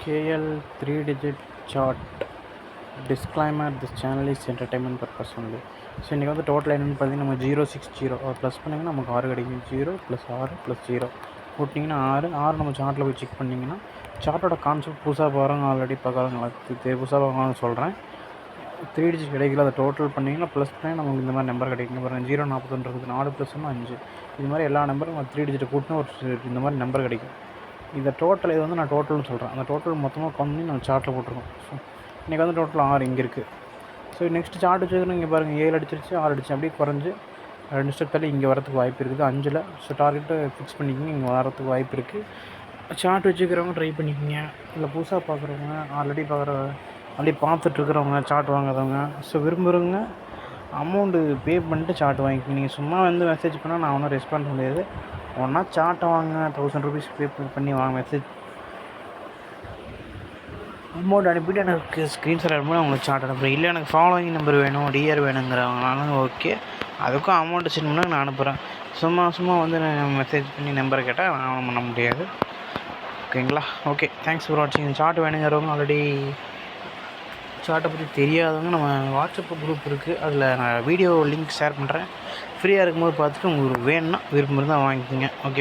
KL 3-digit chart. Disclaimer: this channel is entertainment purpose only. So இன்றைக்கி வந்து total என்னென்னு பார்த்தீங்கன்னா நம்ம 060 ப்ளஸ் பண்ணிங்கன்னா நமக்கு 6 கிடைக்கும். 0 + 6 + 0 போட்டிங்கன்னா 6 நம்ம சார்ட்டில் போய் செக் பண்ணிங்கன்னா சார்ட்டோட கான்செப்ட் புதுசாக போகிறவங்க ஆல்ரெடி பார்க்குறவங்க புதுசாக பார்க்குறவங்க சொல்கிறேன். 3 டிஜிட் கிடைக்கல, அதை டோட்டல் பண்ணிங்கன்னா ப்ளஸ் பண்ணி நமக்கு இந்த மாதிரி நம்பர் கிடைக்கும். பாருங்கள் 041 இருக்குது, 4 + 1 5. இது மாதிரி எல்லா நம்பரும் 3 டிஜிட்டை கூட்டினா ஒரு இந்த மாதிரி நம்பர் கிடைக்கும். இந்த டோட்டல் இது வந்து நான் டோட்டல்னு சொல்கிறேன். அந்த டோட்டல் மொத்தமாக கவுண்ட் பண்ணி நம்ம சார்ட்டில் போட்டிருக்கோம். ஸோ இன்றைக்கி வந்து டோட்டல் 6 இங்கே இருக்குது. ஸோ நெக்ஸ்ட் சார்ட் வச்சுக்கணும். இங்கே பாருங்கள் 7 அடிச்சிருச்சு, 6 அடிச்சு அப்படியே குறைஞ்சி 2 ஸ்டெப் தள்ளி இங்கே வரத்துக்கு வாய்ப்பு இருக்குது 5ல். ஸோ டார்கெட்டை ஃபிக்ஸ் பண்ணிக்கிங்க, இங்கே வரத்துக்கு வாய்ப்பு இருக்குது. சார்ட் வச்சுக்கிறவங்க ட்ரை பண்ணிக்கிங்க. இல்லை புதுசாக பார்க்குறவங்க, ஆல்ரெடி பார்த்துட்ருக்குறவங்க, சார்ட் வாங்குறவங்க, ஸோ விரும்புகிறவங்க அமௌண்ட்டு பே பண்ணிட்டு சார்ட் வாங்கிக்கிங்க. நீங்கள் சும்மா வந்து மெசேஜ் பண்ணால் நான் ஒன்றும் ரெஸ்பாண்ட் பண்ண முடியாது. ஒன்றா சார்ட்டை வாங்க, 1000 ருபீஸ் பே பண்ணி வாங்க. மெசேஜ் அமௌண்ட் அனுப்பிட்டு எனக்கு ஸ்க்ரீன்ஷாட் அனுப்பி உங்களுக்கு சார்ட் அனுப்புகிறேன். இல்லை எனக்கு ஃபாலோவிங் நம்பர் வேணும், டிஆர் வேணுங்கிறவங்களாலும் ஓகே, அதுக்கும் அமௌண்ட்டு சென்ட் பண்ணால் நான் அனுப்புகிறேன். சும்மா வந்து நான் மெசேஜ் பண்ணி நம்பரை கேட்டால் நான் பண்ண முடியாது. ஓகேங்களா? ஓகே, தேங்க்ஸ் ஃபார் வாட்சிங். சார்ட் வேணுங்கிறவங்க, ஆல்ரெடி சார்ட்டை பற்றி தெரியாதவங்க நம்ம வாட்ஸ்அப் குரூப் இருக்குது, அதில் நான் வீடியோ லிங்க் ஷேர் பண்ணுறேன். ஃப்ரீயாக இருக்கும்போது பார்த்துட்டு உங்களுக்கு வேணும்னா விருப்பம் இருந்தால் வாங்கிக்கோங்க. ஓகே.